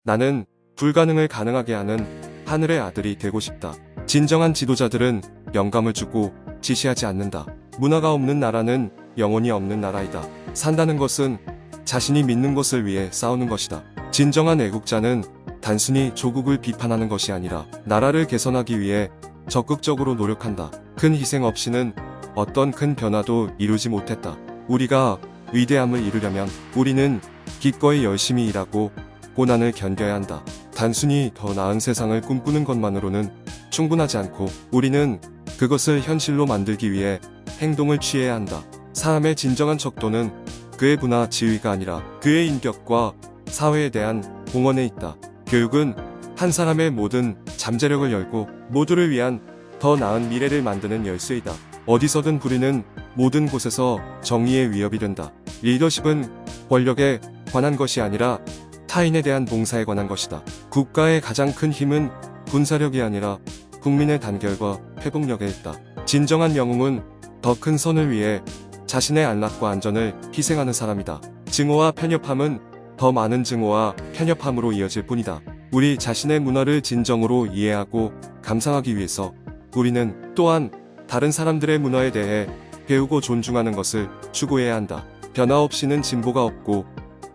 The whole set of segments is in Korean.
나는 불가능을 가능하게 하는 하늘의 아들이 되고 싶다. 진정한 지도자들은 영감을 주고 지시하지 않는다. 문화가 없는 나라는 영혼이 없는 나라이다. 산다는 것은 자신이 믿는 것을 위해 싸우는 것이다. 진정한 애국자는 단순히 조국을 비판하는 것이 아니라 나라를 개선하기 위해 적극적으로 노력한다. 큰 희생 없이는 어떤 큰 변화도 이루지 못했다. 우리가 위대함을 이루려면 우리는 기꺼이 열심히 일하고 고난을 견뎌야 한다. 단순히 더 나은 세상을 꿈꾸는 것만으로는 충분하지 않고 우리는 그것을 현실로 만들기 위해 행동을 취해야 한다. 사람의 진정한 척도는 그의 문화 지위가 아니라 그의 인격과 사회에 대한 공헌에 있다. 교육은 한 사람의 모든 잠재력을 열고 모두를 위한 더 나은 미래를 만드는 열쇠이다. 어디서든 부리는 모든 곳에서 정의의 위협이 된다. 리더십은 권력에 관한 것이 아니라 타인에 대한 봉사에 관한 것이다. 국가의 가장 큰 힘은 군사력이 아니라 국민의 단결과 회복력에 있다. 진정한 영웅은 더 큰 선을 위해 자신의 안락과 안전을 희생하는 사람이다. 증오와 편협함은 더 많은 증오와 편협함으로 이어질 뿐이다. 우리 자신의 문화를 진정으로 이해하고 감상하기 위해서 우리는 또한 다른 사람들의 문화에 대해 배우고 존중하는 것을 추구해야 한다. 변화 없이는 진보가 없고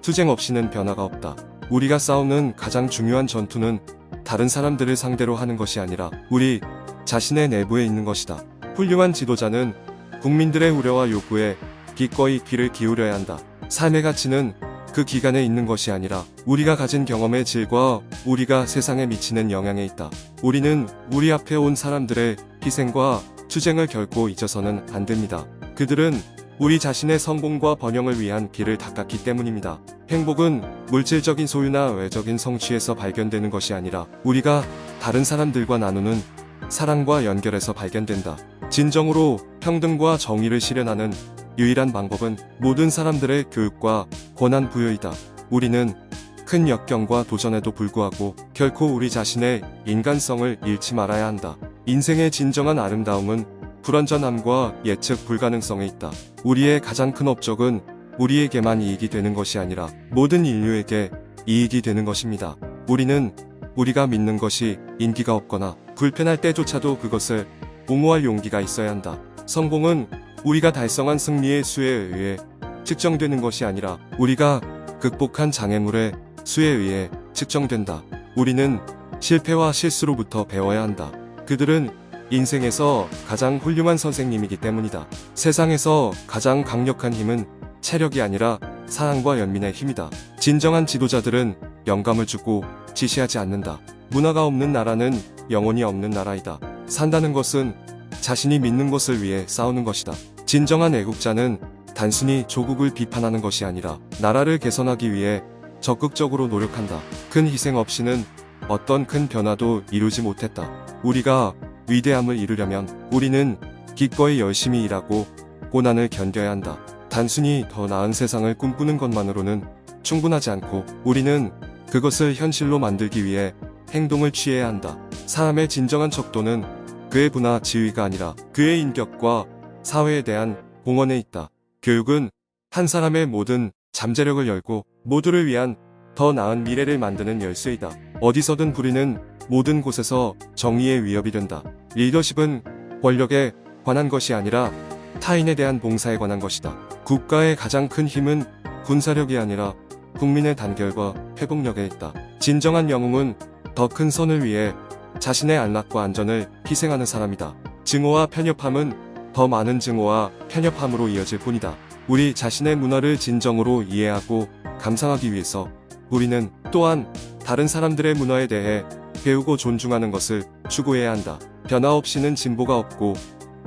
투쟁 없이는 변화가 없다. 우리가 싸우는 가장 중요한 전투는 다른 사람들을 상대로 하는 것이 아니라 우리 자신의 내부에 있는 것이다. 훌륭한 지도자는 국민들의 우려와 요구에 기꺼이 귀를 기울여야 한다. 삶의 가치는 그 기간에 있는 것이 아니라 우리가 가진 경험의 질과 우리가 세상에 미치는 영향에 있다. 우리는 우리 앞에 온 사람들의 희생과 투쟁을 결코 잊어서는 안 됩니다. 그들은 우리 자신의 성공과 번영을 위한 길을 닦았기 때문입니다. 행복은 물질적인 소유나 외적인 성취에서 발견되는 것이 아니라 우리가 다른 사람들과 나누는 사랑과 연결에서 발견된다. 진정으로 평등과 정의를 실현하는 유일한 방법은 모든 사람들의 교육과 권한 부여이다. 우리는 큰 역경과 도전에도 불구하고 결코 우리 자신의 인간성을 잃지 말아야 한다. 인생의 진정한 아름다움은 불완전함과 예측 불가능성에 있다. 우리의 가장 큰 업적은 우리에게만 이익이 되는 것이 아니라 모든 인류에게 이익이 되는 것입니다. 우리는 우리가 믿는 것이 인기가 없거나 불편할 때조차도 그것을 옹호할 용기가 있어야 한다. 성공은 우리가 달성한 승리의 수에 의해 측정되는 것이 아니라 우리가 극복한 장애물의 수에 의해 측정된다. 우리는 실패와 실수로부터 배워야 한다. 그들은 인생에서 가장 훌륭한 선생님이기 때문이다. 세상에서 가장 강력한 힘은 체력이 아니라 사랑과 연민의 힘이다. 진정한 지도자들은 영감을 주고 지시하지 않는다. 문화가 없는 나라는 영혼이 없는 나라이다. 산다는 것은 자신이 믿는 것을 위해 싸우는 것이다. 진정한 애국자는 단순히 조국을 비판하는 것이 아니라 나라를 개선하기 위해 적극적으로 노력한다. 큰 희생 없이는 어떤 큰 변화도 이루지 못했다. 우리가 위대함을 이루려면 우리는 기꺼이 열심히 일하고 고난을 견뎌야 한다. 단순히 더 나은 세상을 꿈꾸는 것만으로는 충분하지 않고 우리는 그것을 현실로 만들기 위해 행동을 취해야 한다. 사람의 진정한 척도는 그의 문화 지위가 아니라 그의 인격과 사회에 대한 공헌에 있다. 교육은 한 사람의 모든 잠재력을 열고 모두를 위한 더 나은 미래를 만드는 열쇠이다. 어디서든 부리는 모든 곳에서 정의의 위협이 된다. 리더십은 권력에 관한 것이 아니라 타인에 대한 봉사에 관한 것이다. 국가의 가장 큰 힘은 군사력이 아니라 국민의 단결과 회복력에 있다. 진정한 영웅은 더 큰 선을 위해 자신의 안락과 안전을 희생하는 사람이다. 증오와 편협함은 더 많은 증오와 편협함으로 이어질 뿐이다. 우리 자신의 문화를 진정으로 이해하고 감상하기 위해서 우리는 또한 다른 사람들의 문화에 대해 배우고 존중하는 것을 추구해야 한다. 변화 없이는 진보가 없고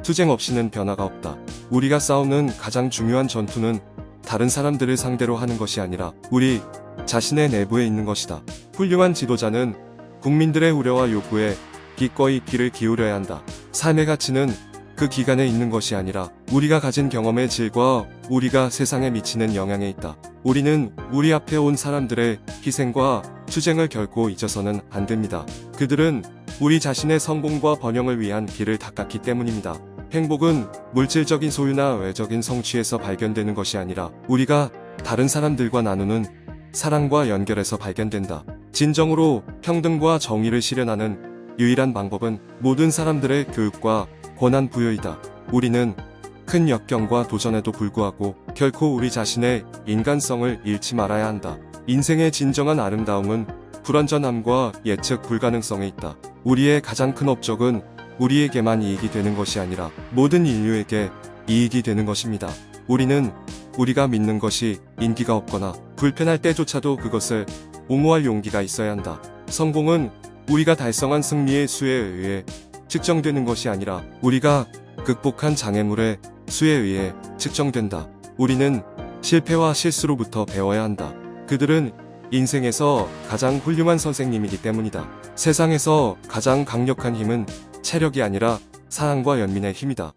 투쟁 없이는 변화가 없다. 우리가 싸우는 가장 중요한 전투는 다른 사람들을 상대로 하는 것이 아니라 우리 자신의 내부에 있는 것이다. 훌륭한 지도자는 국민들의 우려와 요구에 기꺼이 귀를 기울여야 한다. 삶의 가치는 그 기간에 있는 것이 아니라 우리가 가진 경험의 질과 우리가 세상에 미치는 영향에 있다. 우리는 우리 앞에 온 사람들의 희생과 투쟁을 결코 잊어서는 안 됩니다. 그들은 우리 자신의 성공과 번영을 위한 길을 닦았기 때문입니다. 행복은 물질적인 소유나 외적인 성취에서 발견되는 것이 아니라 우리가 다른 사람들과 나누는 사랑과 연결에서 발견된다. 진정으로 평등과 정의를 실현하는 유일한 방법은 모든 사람들의 교육과 권한 부여이다. 우리는 큰 역경과 도전에도 불구하고 결코 우리 자신의 인간성을 잃지 말아야 한다. 인생의 진정한 아름다움은 불완전함과 예측 불가능성에 있다. 우리의 가장 큰 업적은 우리에게만 이익이 되는 것이 아니라 모든 인류에게 이익이 되는 것입니다. 우리는 우리가 믿는 것이 인기가 없거나 불편할 때조차도 그것을 옹호할 용기가 있어야 한다. 성공은 우리가 달성한 승리의 수에 의해 측정되는 것이 아니라 우리가 극복한 장애물의 수에 의해 측정된다. 우리는 실패와 실수로부터 배워야 한다. 그들은 인생에서 가장 훌륭한 선생님이기 때문이다. 세상에서 가장 강력한 힘은 체력이 아니라 사랑과 연민의 힘이다.